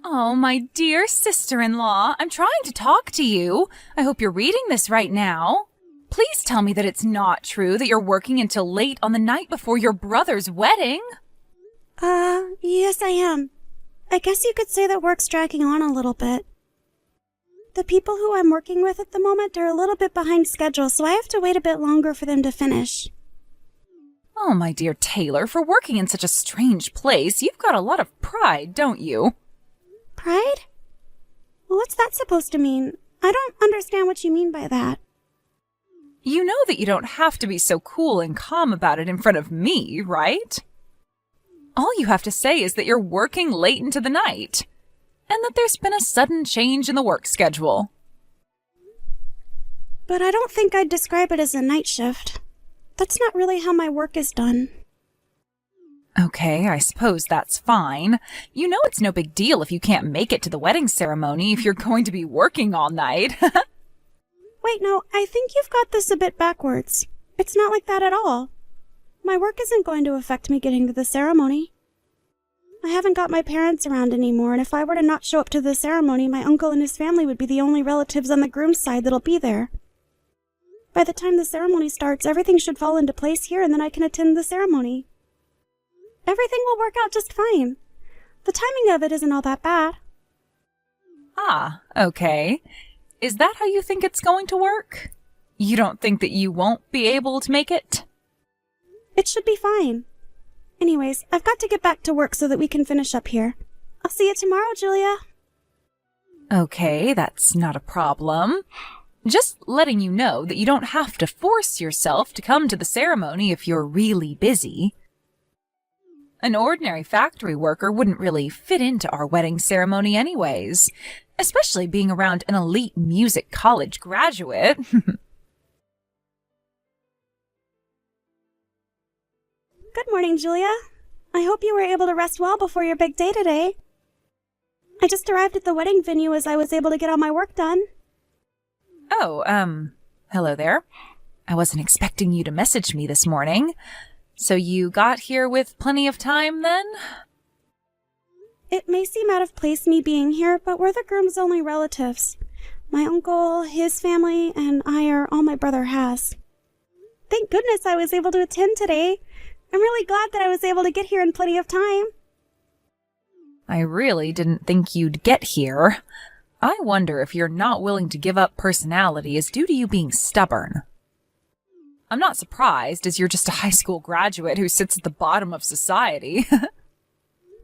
Oh, my dear sister-in-law, I'm trying to talk to you. I hope you're reading this right now. Please tell me that it's not true that you're working until late on the night before your brother's wedding. Yes I am. I guess you could say that work's dragging on a little bit. The people who I'm working with at the moment are a little bit behind schedule, so I have to wait a bit longer for them to finish. Oh, my dear Taylor, for working in such a strange place, you've got a lot of pride, don't you? Pride? What's that supposed to mean? I don't understand what you mean by that. You know that you don't have to be so cool and calm about it in front of me, right? All you have to say is that you're working late into the night, and that there's been a sudden change in the work schedule. But I don't think I'd describe it as a night shift. That's not really how my work is done. Okay, I suppose that's fine. You know it's no big deal if you can't make it to the wedding ceremony if you're going to be working all night. Wait, no, I think you've got this a bit backwards. It's not like that at all. My work isn't going to affect me getting to the ceremony. I haven't got my parents around anymore, and if I were to not show up to the ceremony, my uncle and his family would be the only relatives on the groom's side that'll be there. By the time the ceremony starts, everything should fall into place here, and then I can attend the ceremony. Everything will work out just fine. The timing of it isn't all that bad. Ah, okay. Is that how you think it's going to work? You don't think that you won't be able to make it? It should be fine. Anyways, I've got to get back to work so that we can finish up here. I'll see you tomorrow, Julia. Okay, that's not a problem. Just letting you know that you don't have to force yourself to come to the ceremony if you're really busy. An ordinary factory worker wouldn't really fit into our wedding ceremony anyways, especially being around an elite music college graduate. Good morning, Julia. I hope you were able to rest well before your big day today. I just arrived at the wedding venue as I was able to get all my work done. Oh, hello there. I wasn't expecting you to message me this morning. So you got here with plenty of time, then? It may seem out of place me being here, but we're the groom's only relatives. My uncle, his family, and I are all my brother has. Thank goodness I was able to attend today. I'm really glad that I was able to get here in plenty of time. I really didn't think you'd get here. I wonder if you're not willing to give up personality is due to you being stubborn. I'm not surprised, as you're just a high school graduate who sits at the bottom of society.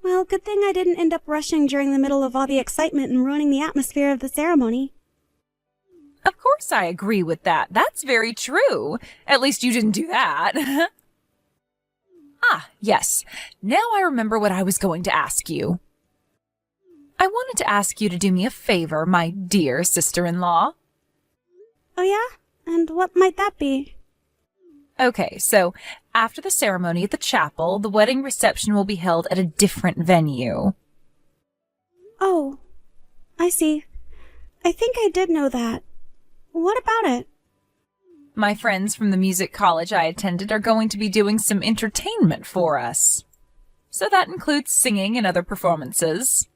Well, good thing I didn't end up rushing during the middle of all the excitement and ruining the atmosphere of the ceremony. Of course I agree with that. That's very true. At least you didn't do that. Ah, yes. Now I remember what I was going to ask you. I wanted to ask you to do me a favor, my dear sister-in-law. Oh yeah? And what might that be? Okay, so after the ceremony at the chapel, the wedding reception will be held at a different venue. Oh, I see. I think I did know that. What about it? My friends from the music college I attended are going to be doing some entertainment for us. So that includes singing and other performances.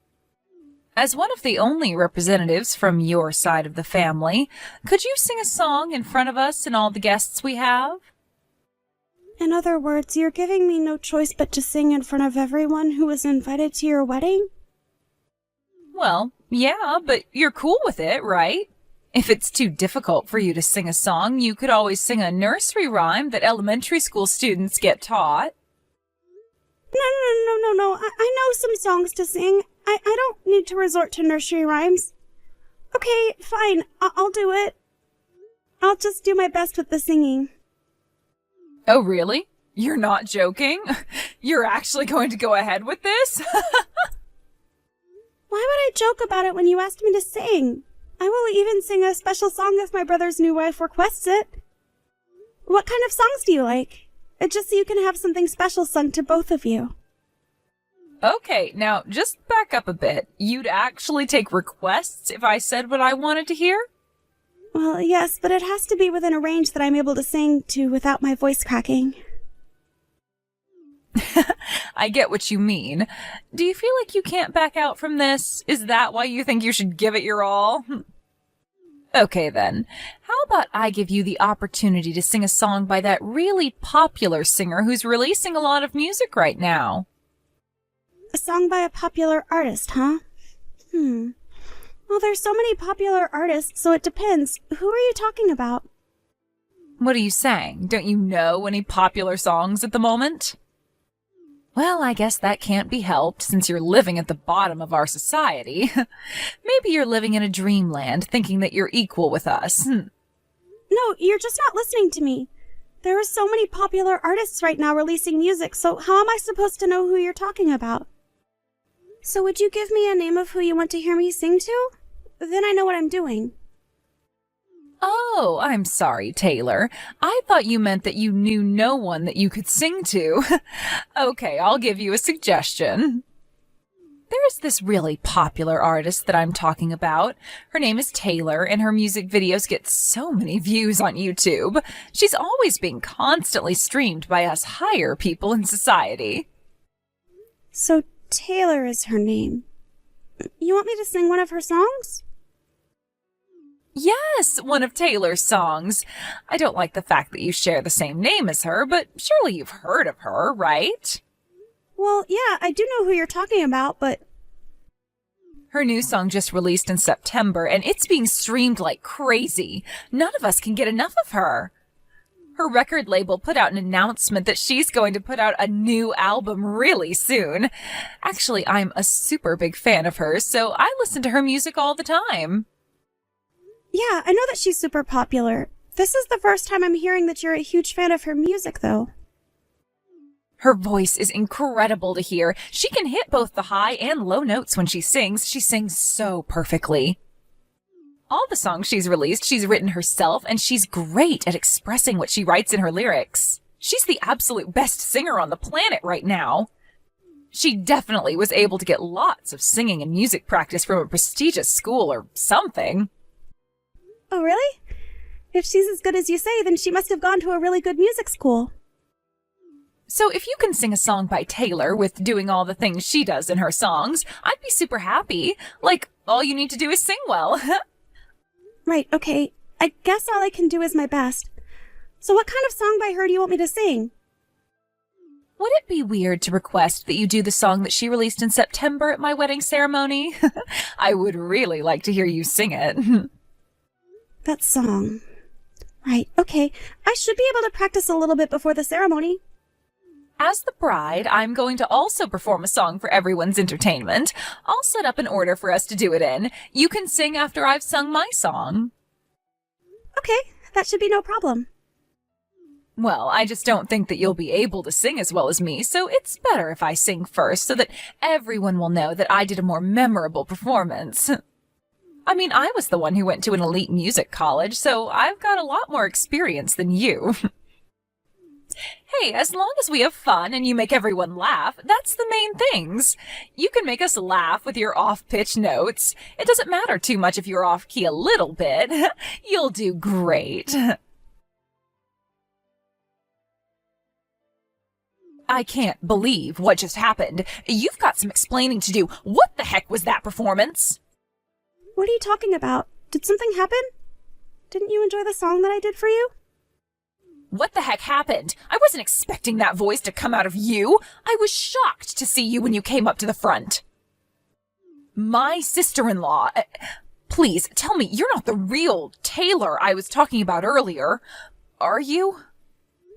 As one of the only representatives from your side of the family, could you sing a song in front of us and all the guests we have? In other words, you're giving me no choice but to sing in front of everyone who was invited to your wedding? Well, yeah, but you're cool with it, right? If it's too difficult for you to sing a song, you could always sing a nursery rhyme that elementary school students get taught. No. I know some songs to sing. I don't need to resort to nursery rhymes. Okay, fine. I'll do it. I'll just do my best with the singing. Oh, really? You're not joking? You're actually going to go ahead with this? Why would I joke about it when you asked me to sing? I will even sing a special song if my brother's new wife requests it. What kind of songs do you like? Just so you can have something special sung to both of you. Okay, now just back up a bit. You'd actually take requests if I said what I wanted to hear? Well, yes, but it has to be within a range that I'm able to sing to without my voice cracking. I get what you mean. Do you feel like you can't back out from this? Is that why you think you should give it your all? Okay then, how about I give you the opportunity to sing a song by that really popular singer who's releasing a lot of music right now? A song by a popular artist, huh? Well, there's so many popular artists, so it depends. Who are you talking about? What are you saying? Don't you know any popular songs at the moment? Well, I guess that can't be helped since you're living at the bottom of our society. Maybe you're living in a dreamland thinking that you're equal with us. No, you're just not listening to me. There are so many popular artists right now releasing music, so how am I supposed to know who you're talking about? So would you give me a name of who you want to hear me sing to? Then I know what I'm doing. Oh, I'm sorry, Taylor. I thought you meant that you knew no one that you could sing to. Okay, I'll give you a suggestion. There's this really popular artist that I'm talking about. Her name is Taylor, and her music videos get so many views on YouTube. She's always being constantly streamed by us higher people in society. So Taylor is her name. You want me to sing one of her songs? Yes, one of Taylor's songs. I don't like the fact that you share the same name as her, but surely you've heard of her, right? Well, yeah, I do know who you're talking about, but... Her new song just released in September, and it's being streamed like crazy. None of us can get enough of her. Her record label put out an announcement that she's going to put out a new album really soon. Actually, I'm a super big fan of hers, so I listen to her music all the time. Yeah, I know that she's super popular. This is the first time I'm hearing that you're a huge fan of her music, though. Her voice is incredible to hear. She can hit both the high and low notes when she sings. She sings so perfectly. All the songs she's released, she's written herself, and she's great at expressing what she writes in her lyrics. She's the absolute best singer on the planet right now. She definitely was able to get lots of singing and music practice from a prestigious school or something. Oh, really? If she's as good as you say, then she must have gone to a really good music school. So if you can sing a song by Taylor with doing all the things she does in her songs, I'd be super happy. Like, all you need to do is sing well. Right, okay. I guess all I can do is my best. So what kind of song by her do you want me to sing? Would it be weird to request that you do the song that she released in September at my wedding ceremony? I would really like to hear you sing it. That song. Right, okay. I should be able to practice a little bit before the ceremony. As the bride, I'm going to also perform a song for everyone's entertainment. I'll set up an order for us to do it in. You can sing after I've sung my song. Okay, that should be no problem. Well, I just don't think that you'll be able to sing as well as me, so it's better if I sing first so that everyone will know that I did a more memorable performance. I mean, I was the one who went to an elite music college, so I've got a lot more experience than you. Hey, as long as we have fun and you make everyone laugh, that's the main things. You can make us laugh with your off-pitch notes. It doesn't matter too much if you're off-key a little bit. You'll do great. I can't believe what just happened. You've got some explaining to do. What the heck was that performance? What are you talking about? Did something happen? Didn't you enjoy the song that I did for you? What the heck happened? I wasn't expecting that voice to come out of you. I was shocked to see you when you came up to the front. My sister-in-law. Please, tell me you're not the real Taylor I was talking about earlier. Are you?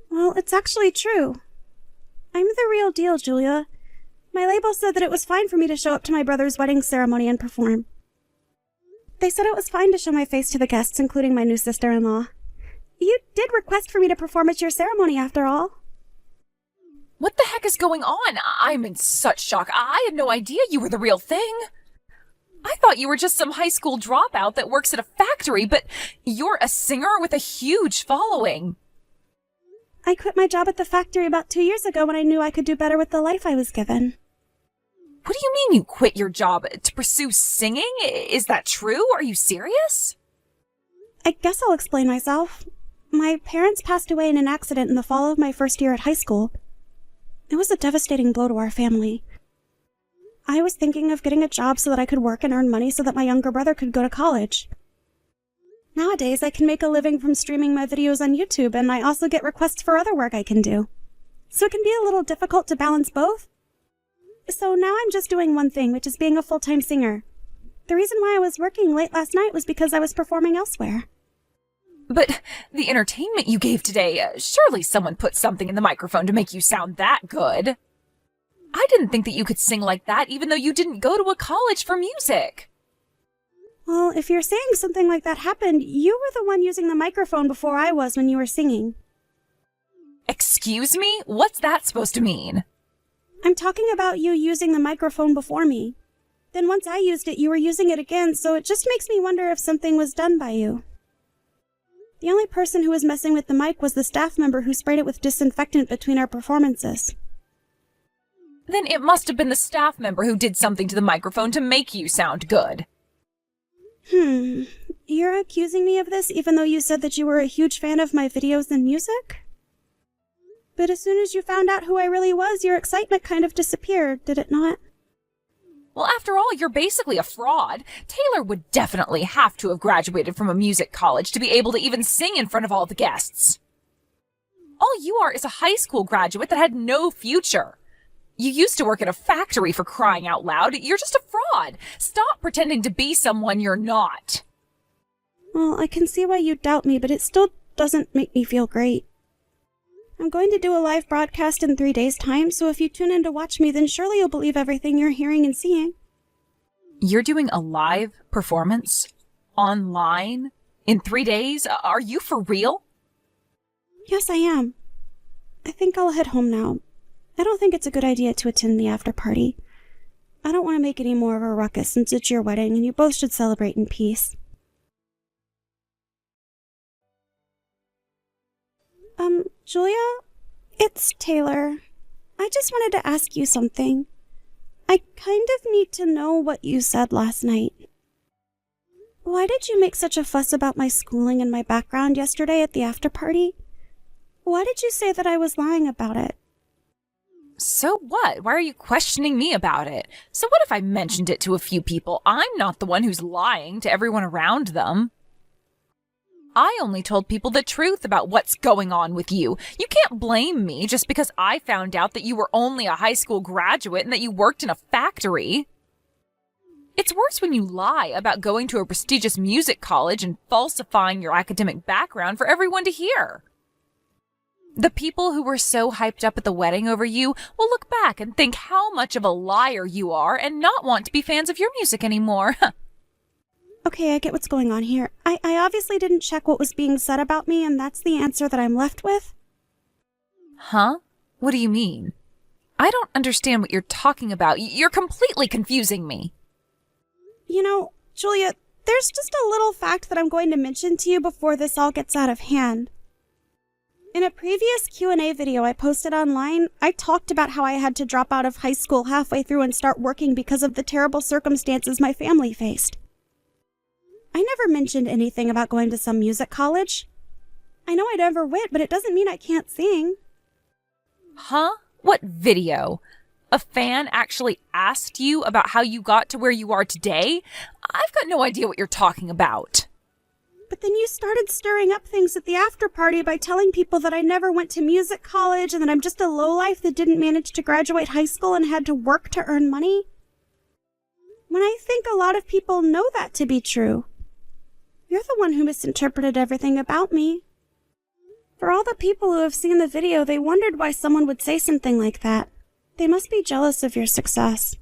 Well, it's actually true. I'm the real deal, Julia. My label said that it was fine for me to show up to my brother's wedding ceremony and perform. They said it was fine to show my face to the guests, including my new sister-in-law. You did request for me to perform at your ceremony, after all. What the heck is going on? I'm in such shock. I had no idea you were the real thing. I thought you were just some high school dropout that works at a factory, but you're a singer with a huge following. I quit my job at the factory about 2 years ago when I knew I could do better with the life I was given. What do you mean you quit your job to pursue singing? Is that true? Are you serious? I guess I'll explain myself. My parents passed away in an accident in the fall of my first year at high school. It was a devastating blow to our family. I was thinking of getting a job so that I could work and earn money so that my younger brother could go to college. Nowadays, I can make a living from streaming my videos on YouTube, and I also get requests for other work I can do. So it can be a little difficult to balance both. So now I'm just doing one thing, which is being a full-time singer. The reason why I was working late last night was because I was performing elsewhere. But the entertainment you gave today, surely someone put something in the microphone to make you sound that good. I didn't think that you could sing like that even though you didn't go to a college for music. Well, if you're saying something like that happened, you were the one using the microphone before I was when you were singing. Excuse me? What's that supposed to mean? I'm talking about you using the microphone before me. Then once I used it, you were using it again, so it just makes me wonder if something was done by you. The only person who was messing with the mic was the staff member who sprayed it with disinfectant between our performances. Then it must have been the staff member who did something to the microphone to make you sound good. You're accusing me of this even though you said that you were a huge fan of my videos and music? But as soon as you found out who I really was, your excitement kind of disappeared, did it not? Well, after all, you're basically a fraud. Taylor would definitely have to have graduated from a music college to be able to even sing in front of all the guests. All you are is a high school graduate that had no future. You used to work at a factory, for crying out loud. You're just a fraud. Stop pretending to be someone you're not. Well, I can see why you doubt me, but it still doesn't make me feel great. I'm going to do a live broadcast in 3 days' time, so if you tune in to watch me, then surely you'll believe everything you're hearing and seeing. You're doing a live performance? Online? In 3 days? Are you for real? Yes, I am. I think I'll head home now. I don't think it's a good idea to attend the after party. I don't want to make any more of a ruckus since it's your wedding and you both should celebrate in peace. Julia? It's Taylor. I just wanted to ask you something. I kind of need to know what you said last night. Why did you make such a fuss about my schooling and my background yesterday at the after party? Why did you say that I was lying about it? So what? Why are you questioning me about it? So what if I mentioned it to a few people? I'm not the one who's lying to everyone around them. I only told people the truth about what's going on with you. You can't blame me just because I found out that you were only a high school graduate and that you worked in a factory. It's worse when you lie about going to a prestigious music college and falsifying your academic background for everyone to hear. The people who were so hyped up at the wedding over you will look back and think how much of a liar you are and not want to be fans of your music anymore. Okay, I get what's going on here. I obviously didn't check what was being said about me, and that's the answer that I'm left with. Huh? What do you mean? I don't understand what you're talking about. You're completely confusing me. You know, Julia, there's just a little fact that I'm going to mention to you before this all gets out of hand. In a previous Q&A video I posted online, I talked about how I had to drop out of high school halfway through and start working because of the terrible circumstances my family faced. I never mentioned anything about going to some music college. I know I never went, but it doesn't mean I can't sing. Huh? What video? A fan actually asked you about how you got to where you are today? I've got no idea what you're talking about. But then you started stirring up things at the after party by telling people that I never went to music college and that I'm just a lowlife that didn't manage to graduate high school and had to work to earn money. When I think a lot of people know that to be true. You're the one who misinterpreted everything about me. For all the people who have seen the video, they wondered why someone would say something like that. They must be jealous of your success.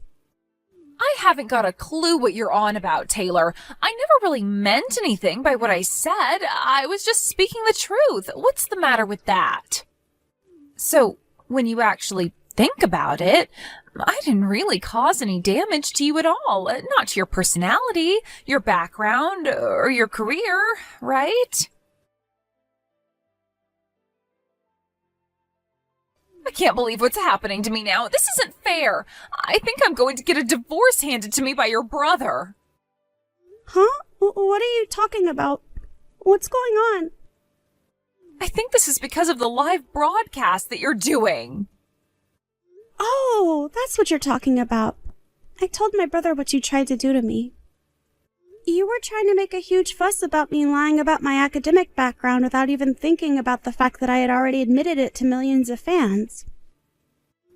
I haven't got a clue what you're on about, Taylor. I never really meant anything by what I said. I was just speaking the truth. What's the matter with that? So, when you actually think about it, I didn't really cause any damage to you at all. Not to your personality, your background, or your career, right? I can't believe what's happening to me now. This isn't fair. I think I'm going to get a divorce handed to me by your brother. Huh? What are you talking about? What's going on? I think this is because of the live broadcast that you're doing. Oh, that's what you're talking about. I told my brother what you tried to do to me. You were trying to make a huge fuss about me lying about my academic background without even thinking about the fact that I had already admitted it to millions of fans.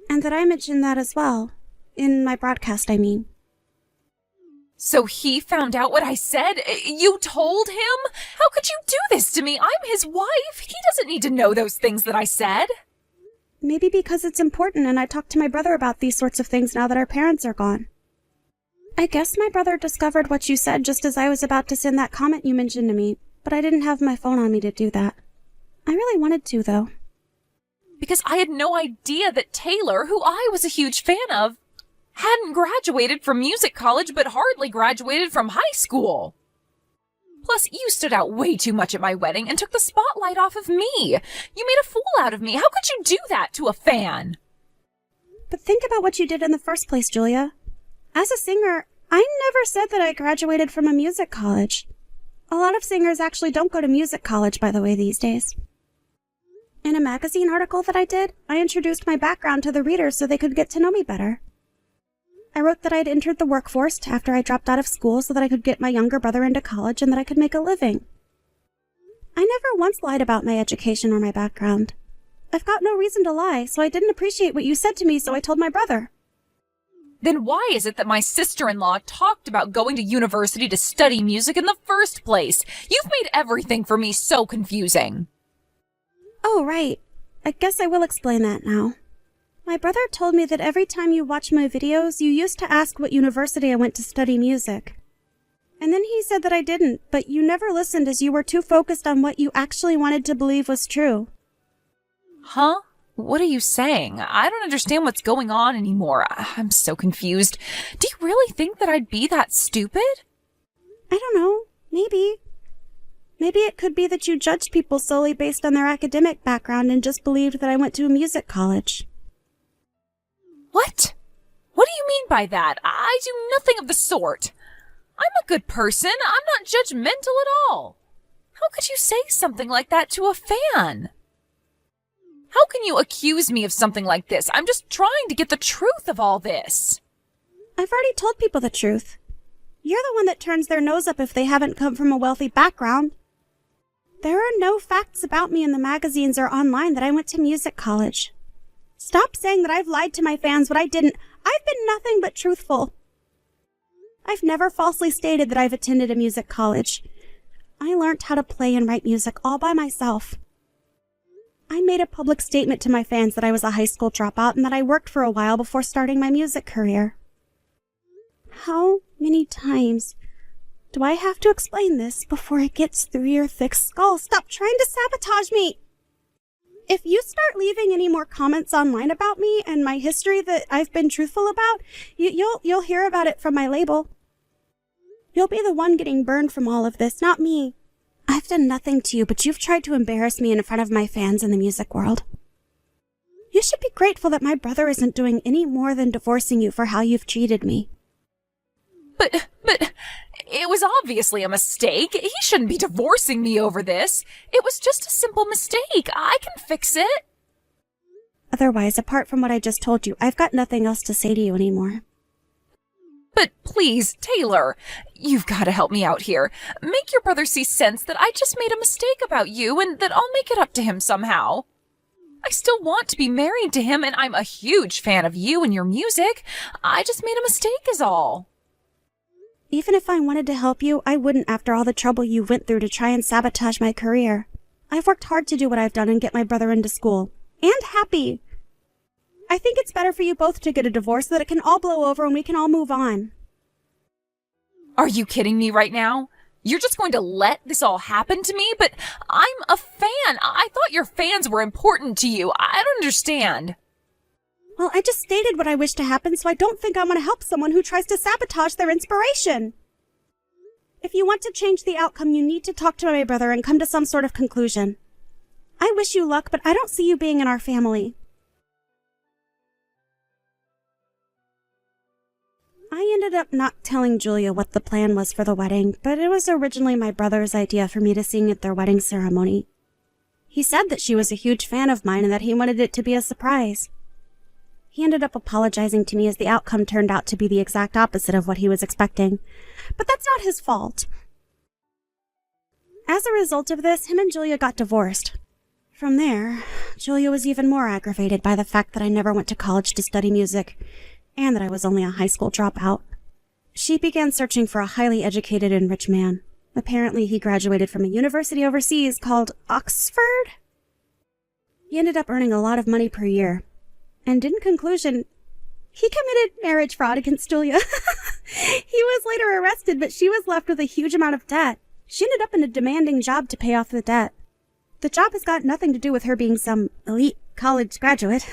And that I mentioned that as well. In my broadcast, I mean. So he found out what I said? You told him? How could you do this to me? I'm his wife. He doesn't need to know those things that I said. Maybe because it's important and I talked to my brother about these sorts of things now that our parents are gone. I guess my brother discovered what you said just as I was about to send that comment you mentioned to me, but I didn't have my phone on me to do that. I really wanted to, though. Because I had no idea that Taylor, who I was a huge fan of, hadn't graduated from music college but hardly graduated from high school. Plus, you stood out way too much at my wedding and took the spotlight off of me. You made a fool out of me. How could you do that to a fan? But think about what you did in the first place, Julia. As a singer, I never said that I graduated from a music college. A lot of singers actually don't go to music college, by the way, these days. In a magazine article that I did, I introduced my background to the readers so they could get to know me better. I wrote that I'd entered the workforce after I dropped out of school so that I could get my younger brother into college and that I could make a living. I never once lied about my education or my background. I've got no reason to lie, so I didn't appreciate what you said to me, so I told my brother. Then why is it that my sister-in-law talked about going to university to study music in the first place? You've made everything for me so confusing. Oh, right. I guess I will explain that now. My brother told me that every time you watch my videos, you used to ask what university I went to study music. And then he said that I didn't, but you never listened as you were too focused on what you actually wanted to believe was true. Huh? What are you saying? I don't understand what's going on anymore. I'm so confused. Do you really think that I'd be that stupid? I don't know. Maybe. Maybe it could be that you judged people solely based on their academic background and just believed that I went to a music college. What? What do you mean by that? I do nothing of the sort. I'm a good person. I'm not judgmental at all. How could you say something like that to a fan? How can you accuse me of something like this? I'm just trying to get the truth of all this. I've already told people the truth. You're the one that turns their nose up if they haven't come from a wealthy background. There are no facts about me in the magazines or online that I went to music college. Stop saying that I've lied to my fans when I didn't. I've been nothing but truthful. I've never falsely stated that I've attended a music college. I learned how to play and write music all by myself. I made a public statement to my fans that I was a high school dropout and that I worked for a while before starting my music career. How many times do I have to explain this before it gets through your thick skull? Stop trying to sabotage me! If you start leaving any more comments online about me and my history that I've been truthful about, you'll hear about it from my label. You'll be the one getting burned from all of this, not me. I've done nothing to you, but you've tried to embarrass me in front of my fans in the music world. You should be grateful that my brother isn't doing any more than divorcing you for how you've treated me. But it was obviously a mistake. He shouldn't be divorcing me over this. It was just a simple mistake. I can fix it. Otherwise, apart from what I just told you, I've got nothing else to say to you anymore. But please, Taylor, you've got to help me out here. Make your brother see sense that I just made a mistake about you and that I'll make it up to him somehow. I still want to be married to him and I'm a huge fan of you and your music. I just made a mistake is all. Even if I wanted to help you, I wouldn't after all the trouble you went through to try and sabotage my career. I've worked hard to do what I've done and get my brother into school. And happy. I think it's better for you both to get a divorce so that it can all blow over and we can all move on. Are you kidding me right now? You're just going to let this all happen to me? But I'm a fan. I thought your fans were important to you. I don't understand. Well, I just stated what I wish to happen, so I don't think I want to help someone who tries to sabotage their inspiration. If you want to change the outcome, you need to talk to my brother and come to some sort of conclusion. I wish you luck, but I don't see you being in our family. I ended up not telling Julia what the plan was for the wedding, but it was originally my brother's idea for me to sing at their wedding ceremony. He said that she was a huge fan of mine and that he wanted it to be a surprise. He ended up apologizing to me as the outcome turned out to be the exact opposite of what he was expecting. But that's not his fault. As a result of this, him and Julia got divorced. From there, Julia was even more aggravated by the fact that I never went to college to study music, and that I was only a high school dropout. She began searching for a highly educated and rich man. Apparently, he graduated from a university overseas called Oxford. He ended up earning a lot of money per year. And in conclusion, he committed marriage fraud against Julia. He was later arrested, but she was left with a huge amount of debt. She ended up in a demanding job to pay off the debt. The job has got nothing to do with her being some elite college graduate.